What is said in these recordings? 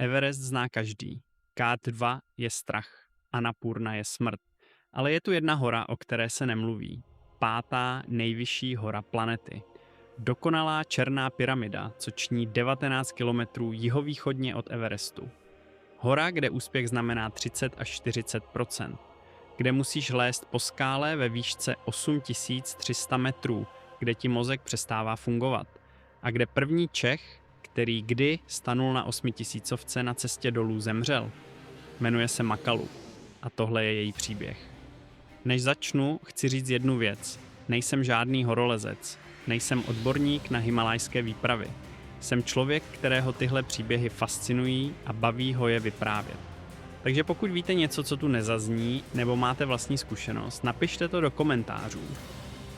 Everest zná každý. K2 je strach, Annapurna je smrt. Ale je tu jedna hora, o které se nemluví. Pátá nejvyšší hora planety. Dokonalá černá pyramida, co ční 19 kilometrů jihovýchodně od Everestu. Hora, kde úspěch znamená 30 až 40%. Kde musíš lézt po skále ve výšce 8300 metrů, kde ti mozek přestává fungovat. A kde první Čech, který kdy stanul na 8000 na cestě dolů, zemřel. Jmenuje se Makalu. A tohle je její příběh. Než začnu, chci říct jednu věc. Nejsem žádný horolezec. Nejsem odborník na himalajské výpravy. Jsem člověk, kterého tyhle příběhy fascinují a baví ho je vyprávět. Takže pokud víte něco, co tu nezazní, nebo máte vlastní zkušenost, napište to do komentářů.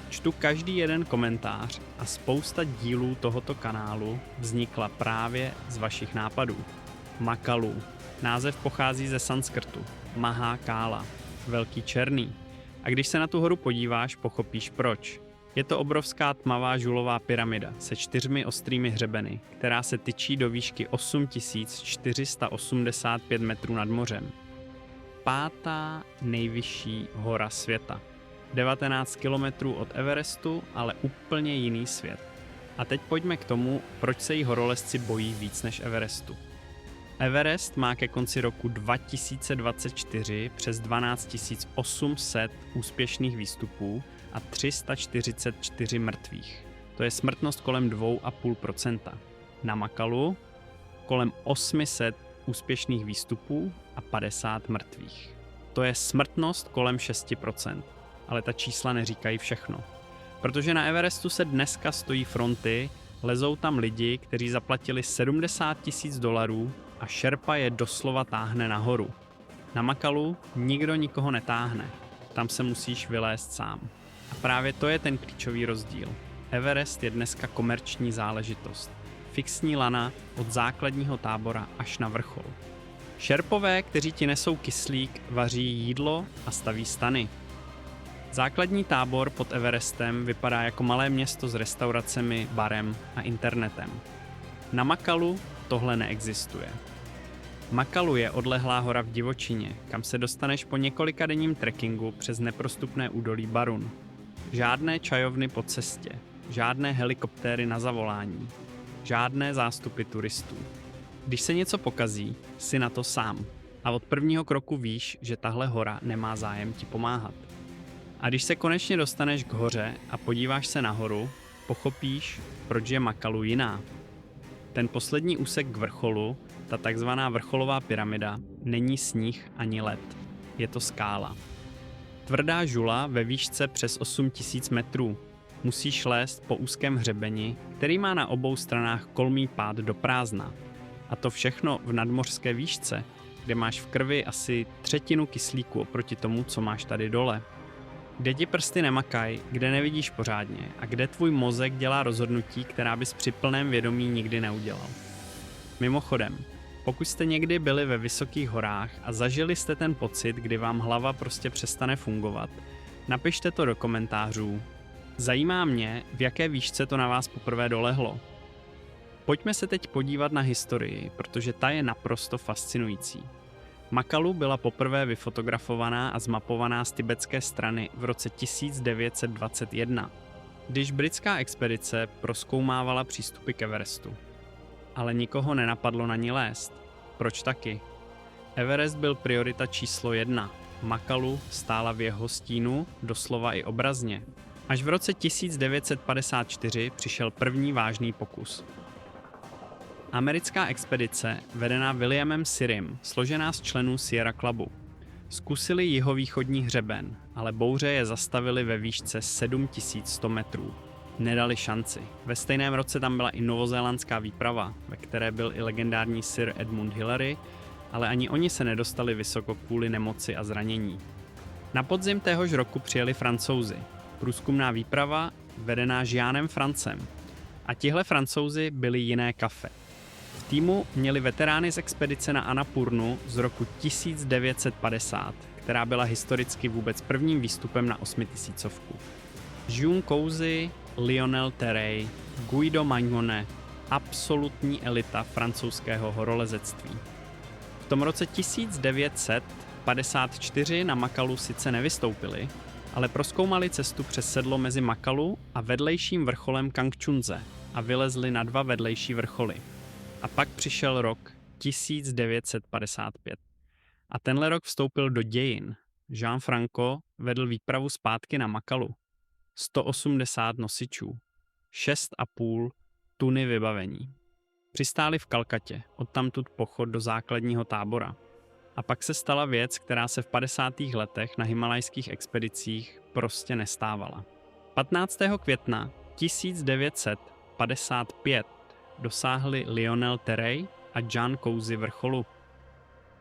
Čtu každý jeden komentář a spousta dílů tohoto kanálu vznikla právě z vašich nápadů. Makalu. Název pochází ze sanskrtu. Maha Kála. Velký černý. A když se na tu horu podíváš, pochopíš proč. Je to obrovská tmavá žulová pyramida se 4 ostrými hřebeny, která se tyčí do výšky 8485 metrů nad mořem. Pátá nejvyšší hora světa. 19 kilometrů od Everestu, ale úplně jiný svět. A teď pojďme k tomu, proč se jí horolezci bojí víc než Everestu. Everest má ke konci roku 2024 přes 12 800 úspěšných výstupů a 344 mrtvých. To je smrtnost kolem 2,5%. Na Makalu kolem 800 úspěšných výstupů a 50 mrtvých. To je smrtnost kolem 6%. Ale ta čísla neříkají všechno. Protože na Everestu se dneska stojí fronty, lezou tam lidi, kteří zaplatili $70,000 a šerpa je doslova táhne nahoru. Na Makalu nikdo nikoho netáhne. Tam se musíš vylézt sám. A právě to je ten klíčový rozdíl. Everest je dneska komerční záležitost. Fixní lana od základního tábora až na vrchol. Šerpové, kteří ti nesou kyslík, vaří jídlo a staví stany. Základní tábor pod Everestem vypadá jako malé město s restauracemi, barem a internetem. Na Makalu tohle neexistuje. Makalu je odlehlá hora v divočině, kam se dostaneš po několikadenním trekkingu přes neprostupné údolí Barun. Žádné čajovny po cestě, žádné helikoptéry na zavolání, žádné zástupy turistů. Když se něco pokazí, jsi na to sám. A od prvního kroku víš, že tahle hora nemá zájem ti pomáhat. A když se konečně dostaneš k hoře a podíváš se nahoru, pochopíš, proč je Makalu jiná. Ten poslední úsek k vrcholu, ta takzvaná vrcholová pyramida, není sníh ani led. Je to skála. Tvrdá žula ve výšce přes 8000 metrů. Musíš lézt po úzkém hřebeni, který má na obou stranách kolmý pád do prázdna. A to všechno v nadmořské výšce, kde máš v krvi asi 1/3 kyslíku oproti tomu, co máš tady dole. Kde ti prsty nemakají, kde nevidíš pořádně a kde tvůj mozek dělá rozhodnutí, která bys při plném vědomí nikdy neudělal. Mimochodem, pokud jste někdy byli ve vysokých horách a zažili jste ten pocit, kdy vám hlava prostě přestane fungovat, napište to do komentářů. Zajímá mě, v jaké výšce to na vás poprvé dolehlo. Pojďme se teď podívat na historii, protože ta je naprosto fascinující. Makalu byla poprvé vyfotografovaná a zmapovaná z tibetské strany v roce 1921, když britská expedice prozkoumávala přístupy k Everestu. Ale nikoho nenapadlo na ní lézt. Proč taky? Everest byl priorita číslo 1. Makalu stála v jeho stínu, doslova i obrazně. Až v roce 1954 přišel první vážný pokus. Americká expedice, vedená Williamem Sirrym, složená z členů Sierra Clubu. Zkusili jihovýchodní hřeben, ale bouře je zastavili ve výšce 7100 metrů. Nedali šanci. Ve stejném roce tam byla i novozélandská výprava, ve které byl i legendární Sir Edmund Hillary, ale ani oni se nedostali vysoko kvůli nemoci a zranění. Na podzim téhož roku přijeli Francouzi. Průzkumná výprava, vedená Jeanem Francem. A tihle Francouzi byli jiné kafe. V týmu měli veterány z expedice na Annapurnu z roku 1950, která byla historicky vůbec prvním výstupem na 8000. June Cousy, Lionel Terray, Guido Magnone, absolutní elita francouzského horolezectví. V tom roce 1954 na Makalu sice nevystoupili, ale prozkoumali cestu přes sedlo mezi Makalu a vedlejším vrcholem Kangchunze a vylezli na 2 vedlejší vrcholy. A pak přišel rok 1955. A tenhle rok vstoupil do dějin. Jean Franco vedl výpravu zpátky na Makalu. 180 nosičů, 6,5 tuny vybavení. Přistáli v Kalkatě, odtamtud pochod do základního tábora. A pak se stala věc, která se v 50. letech na himalajských expedicích prostě nestávala. 15. května 1955 dosáhli Lionel Terray a Jan Cousy vrcholu.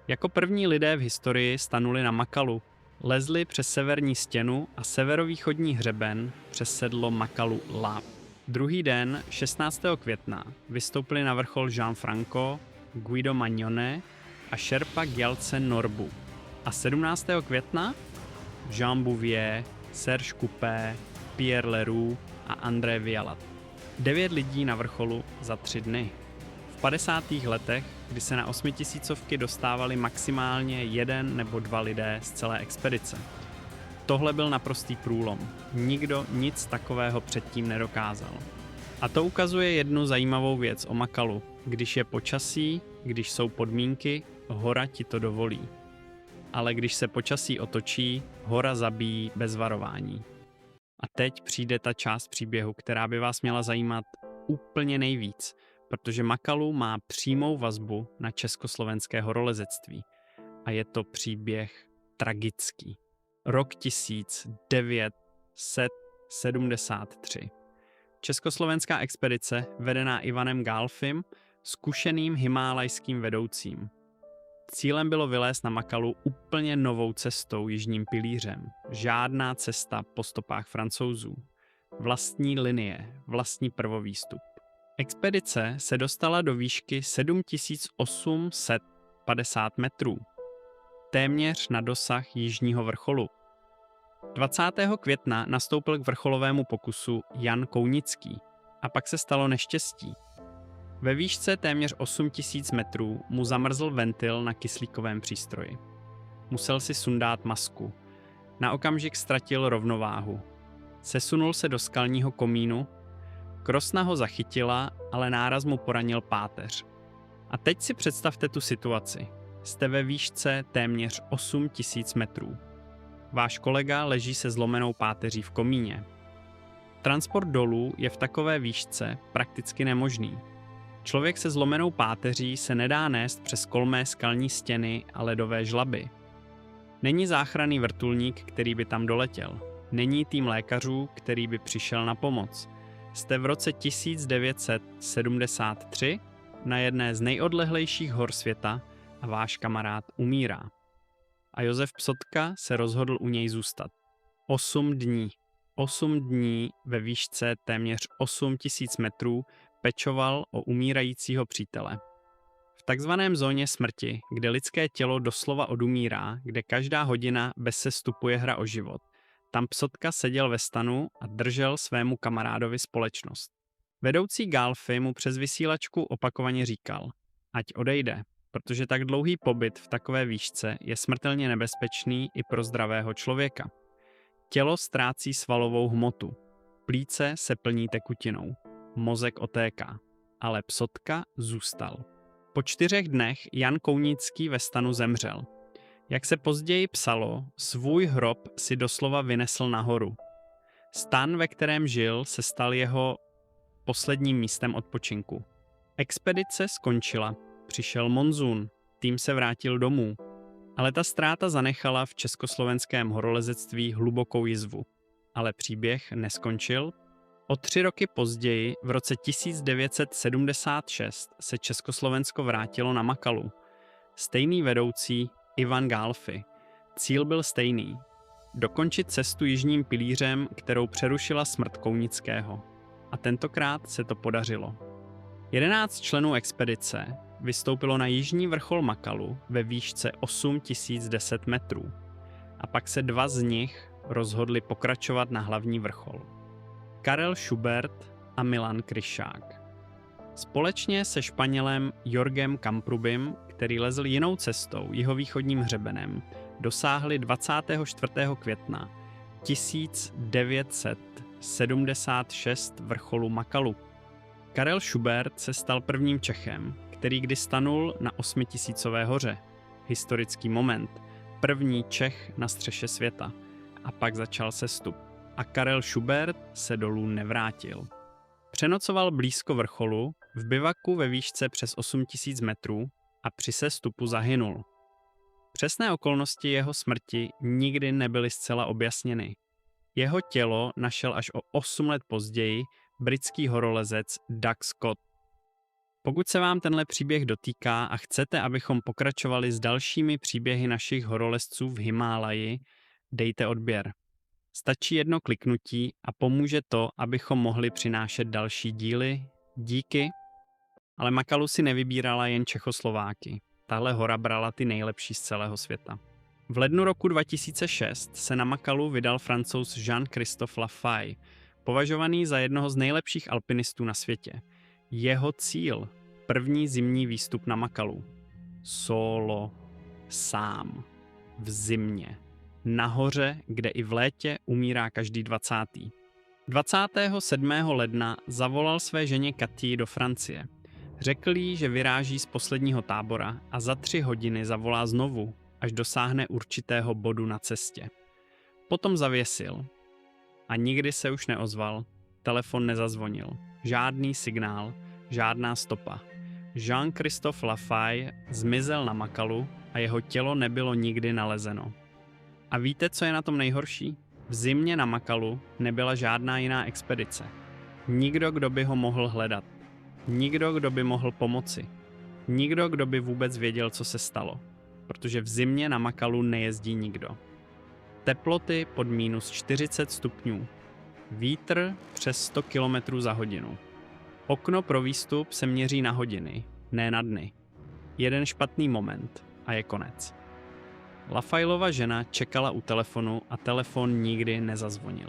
Jako první lidé v historii stanuli na Makalu, lezli přes severní stěnu a severovýchodní hřeben přes sedlo Makalu Lab. Druhý den, 16. května, vystoupili na vrchol Jean Franco, Guido Magnone a šerpa Gyaltsen Norbu. A 17. května Jean Bouvier, Serge Coupé, Pierre Leroux a André Vialat. 9 lidí na vrcholu za 3 dny. V 50. letech, kdy se na 8000 dostávali maximálně 1 nebo 2 lidé z celé expedice. Tohle byl naprostý průlom. Nikdo nic takového předtím nedokázal. A to ukazuje jednu zajímavou věc o Makalu. Když je počasí, když jsou podmínky, hora ti to dovolí. Ale když se počasí otočí, hora zabíjí bez varování. A teď přijde ta část příběhu, která by vás měla zajímat úplně nejvíc, protože Makalu má přímou vazbu na československé horolezectví. A je to příběh tragický. Rok 1973. Československá expedice, vedená Ivanem Gálfim, zkušeným himálajským vedoucím. Cílem bylo vylézt na Makalu úplně novou cestou jižním pilířem. Žádná cesta po stopách Francouzů. Vlastní linie, vlastní prvovýstup. Expedice se dostala do výšky 7850 metrů. Téměř na dosah jižního vrcholu. 20. května nastoupil k vrcholovému pokusu Jan Kounický a pak se stalo neštěstí. Ve výšce téměř 8000 metrů mu zamrzl ventil na kyslíkovém přístroji. Musel si sundat masku. Na okamžik ztratil rovnováhu. Sesunul se do skalního komínu, krosna ho zachytila, ale náraz mu poranil páteř. A teď si představte tu situaci. Jste ve výšce téměř 8000 metrů. Váš kolega leží se zlomenou páteří v komíně. Transport dolů je v takové výšce prakticky nemožný. Člověk se zlomenou páteří se nedá nést přes kolmé skalní stěny a ledové žlaby. Není záchranný vrtulník, který by tam doletěl. Není tým lékařů, který by přišel na pomoc. Jste v roce 1973 na jedné z nejodlehlejších hor světa a váš kamarád umírá. A Josef Psotka se rozhodl u něj zůstat. 8 dní. 8 dní ve výšce téměř 8000 metrů pečoval o umírajícího přítele. V takzvaném zóně smrti, kde lidské tělo doslova odumírá, kde každá hodina bez sestupu je hra o život, tam Psotka seděl ve stanu a držel svému kamarádovi společnost. Vedoucí Gálfy mu přes vysílačku opakovaně říkal, ať odejde, protože tak dlouhý pobyt v takové výšce je smrtelně nebezpečný i pro zdravého člověka. Tělo ztrácí svalovou hmotu, plíce se plní tekutinou, mozek otéká, ale Psotka zůstal. Po 4 dnech Jan Kounický ve stanu zemřel. Jak se později psalo, svůj hrob si doslova vynesl nahoru. Stan, ve kterém žil, se stal jeho posledním místem odpočinku. Expedice skončila, přišel monzun, tým se vrátil domů, ale ta ztráta zanechala v československém horolezectví hlubokou jizvu. Ale příběh neskončil. O 3 roky později, v roce 1976, se Československo vrátilo na Makalu. Stejný vedoucí Ivan Gálfy. Cíl byl stejný. Dokončit cestu jižním pilířem, kterou přerušila smrt Kounického. A tentokrát se to podařilo. 11 členů expedice vystoupilo na jižní vrchol Makalu ve výšce 8010 metrů. A pak se 2 z nich rozhodli pokračovat na hlavní vrchol. Karel Schubert a Milan Kryšák. Společně se Španělem Jorgem Kamprubim, který lezl jinou cestou, jihovýchodním hřebenem, dosáhli 24. května 1976 vrcholu Makalu. Karel Schubert se stal prvním Čechem, který kdy stanul na 8000 hoře. Historický moment. První Čech na střeše světa. A pak začal sestup. A Karel Schubert se dolů nevrátil. Přenocoval blízko vrcholu, v bivaku ve výšce přes 8000 metrů a při sestupu zahynul. Přesné okolnosti jeho smrti nikdy nebyly zcela objasněny. Jeho tělo našel až o 8 let později britský horolezec Doug Scott. Pokud se vám tenhle příběh dotýká a chcete, abychom pokračovali s dalšími příběhy našich horolezců v Himálaji, dejte odběr. Stačí jedno kliknutí a pomůže to, abychom mohli přinášet další díly. Díky. Ale Makalu si nevybírala jen Čechoslováky. Tahle hora brala ty nejlepší z celého světa. V lednu roku 2006 se na Makalu vydal Francouz Jean-Christophe Lafay, považovaný za jednoho z nejlepších alpinistů na světě. Jeho cíl, první zimní výstup na Makalu. Solo, sám, v zimě. Nahoře, kde i v létě umírá každý 20. 27. ledna zavolal své ženě Katii do Francie. Řekl jí, že vyráží z posledního tábora a za 3 hodiny zavolá znovu, až dosáhne určitého bodu na cestě. Potom zavěsil a nikdy se už neozval, telefon nezazvonil, žádný signál, žádná stopa. Jean-Christophe Lafay zmizel na Makalu a jeho tělo nebylo nikdy nalezeno. A víte, co je na tom nejhorší? V zimě na Makalu nebyla žádná jiná expedice. Nikdo, kdo by ho mohl hledat. Nikdo, kdo by mohl pomoci. Nikdo, kdo by vůbec věděl, co se stalo. Protože v zimě na Makalu nejezdí nikdo. Teploty pod minus 40 stupňů. Vítr přes 100 km za hodinu. Okno pro výstup se měří na hodiny, ne na dny. Jeden špatný moment a je konec. Lafayova žena čekala u telefonu a telefon nikdy nezazvonil.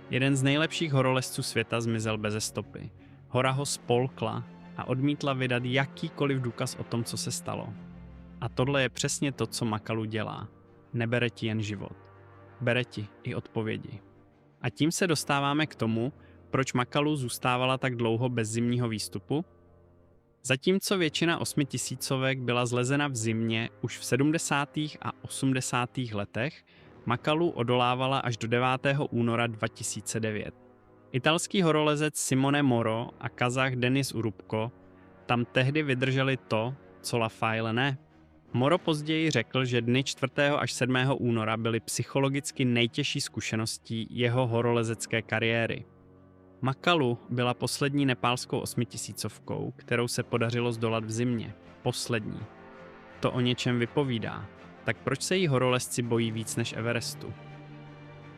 Jeden z nejlepších horolezců světa zmizel beze stopy. Hora ho spolkla a odmítla vydat jakýkoliv důkaz o tom, co se stalo. A tohle je přesně to, co Makalu dělá. Nebere ti jen život. Bere ti i odpovědi. A tím se dostáváme k tomu, proč Makalu zůstávala tak dlouho bez zimního výstupu. Zatímco většina 8000 byla zlezena v zimě už v 70. a 80. letech, Makalu odolávala až do 9. února 2009. Italský horolezec Simone Moro a Kazach Denis Urubko tam tehdy vydrželi to, co Lafay ne. Moro později řekl, že dny 4. až 7. února byly psychologicky nejtěžší zkušeností jeho horolezecké kariéry. Makalu byla poslední nepálskou 8000, kterou se podařilo zdolat v zimě. Poslední. To o něčem vypovídá. Tak proč se jí horolezci bojí víc než Everestu?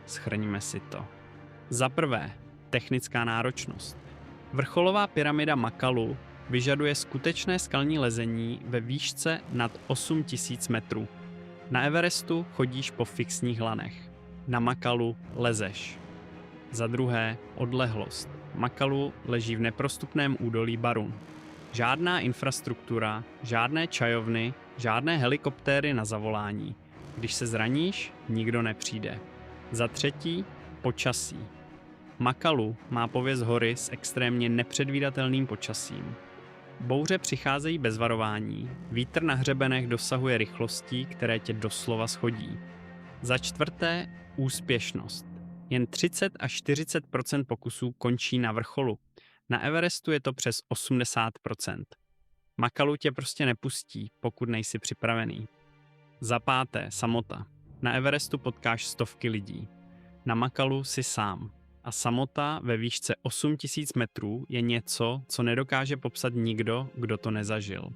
Shrňme si to. Za prvé, technická náročnost. Vrcholová pyramida Makalu vyžaduje skutečné skalní lezení ve výšce nad 8000 metrů. Na Everestu chodíš po fixních lanech. Na Makalu lezeš. Za druhé, odlehlost. Makalu leží v neprostupném údolí Barun. Žádná infrastruktura, žádné čajovny, žádné helikoptéry na zavolání. Když se zraníš, nikdo nepřijde. Za třetí, počasí. Makalu má pověst hory s extrémně nepředvídatelným počasím. Bouře přicházejí bez varování, vítr na hřebenech dosahuje rychlostí, které tě doslova shodí. Za čtvrté, úspěšnost. Jen 30 až 40% pokusů končí na vrcholu. Na Everestu je to přes 80%. Makalu tě prostě nepustí, pokud nejsi připravený. Za páté, samota. Na Everestu potkáš stovky lidí. Na Makalu si sám. A samota ve výšce 8000 metrů je něco, co nedokáže popsat nikdo, kdo to nezažil.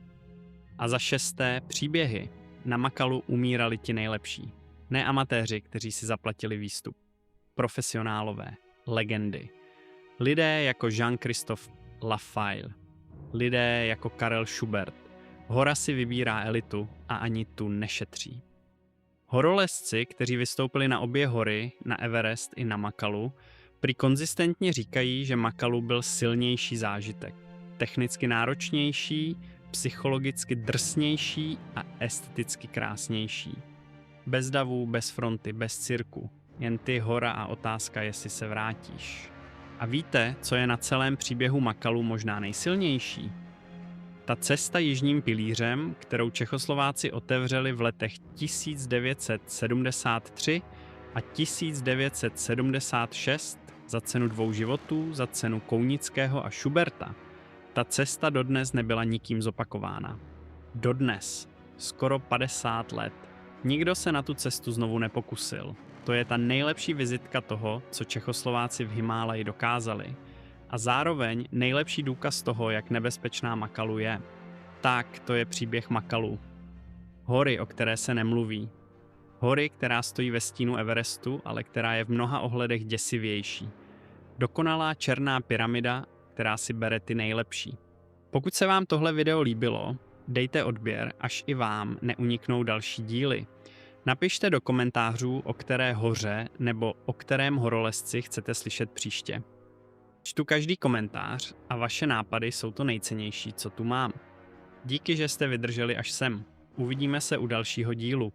A za šesté, příběhy. Na Makalu umírali ti nejlepší. Ne amatéři, kteří si zaplatili výstup. Profesionálové, legendy. Lidé jako Jean-Christophe Lafay. Lidé jako Karel Schubert. Hora si vybírá elitu a ani tu nešetří. Horolezci, kteří vystoupili na obě hory, na Everest i na Makalu, prý konzistentně říkají, že Makalu byl silnější zážitek. technicky náročnější, psychologicky drsnější a esteticky krásnější. Bez davů, bez fronty, bez cirku. Jen ty, hora a otázka, jestli se vrátíš. A víte, co je na celém příběhu Makalu možná nejsilnější? Ta cesta jižním pilířem, kterou Čechoslováci otevřeli v letech 1973 a 1976 za cenu 2 životů, za cenu Kounického a Schuberta, ta cesta dodnes nebyla nikým zopakována. Dodnes, skoro 50 let, nikdo se na tu cestu znovu nepokusil. To je ta nejlepší vizitka toho, co Čechoslováci v Himálaji dokázali. A zároveň nejlepší důkaz toho, jak nebezpečná Makalu je. Tak, to je příběh Makalu. Hory, o které se nemluví. Hory, která stojí ve stínu Everestu, ale která je v mnoha ohledech děsivější. Dokonalá černá pyramida, která si bere ty nejlepší. Pokud se vám tohle video líbilo, dejte odběr, až i vám neuniknou další díly. Napište do komentářů, o které hoře nebo o kterém horolezci chcete slyšet příště. Čtu každý komentář a vaše nápady jsou to nejcennější, co tu mám. Díky, že jste vydrželi až sem. Uvidíme se u dalšího dílu.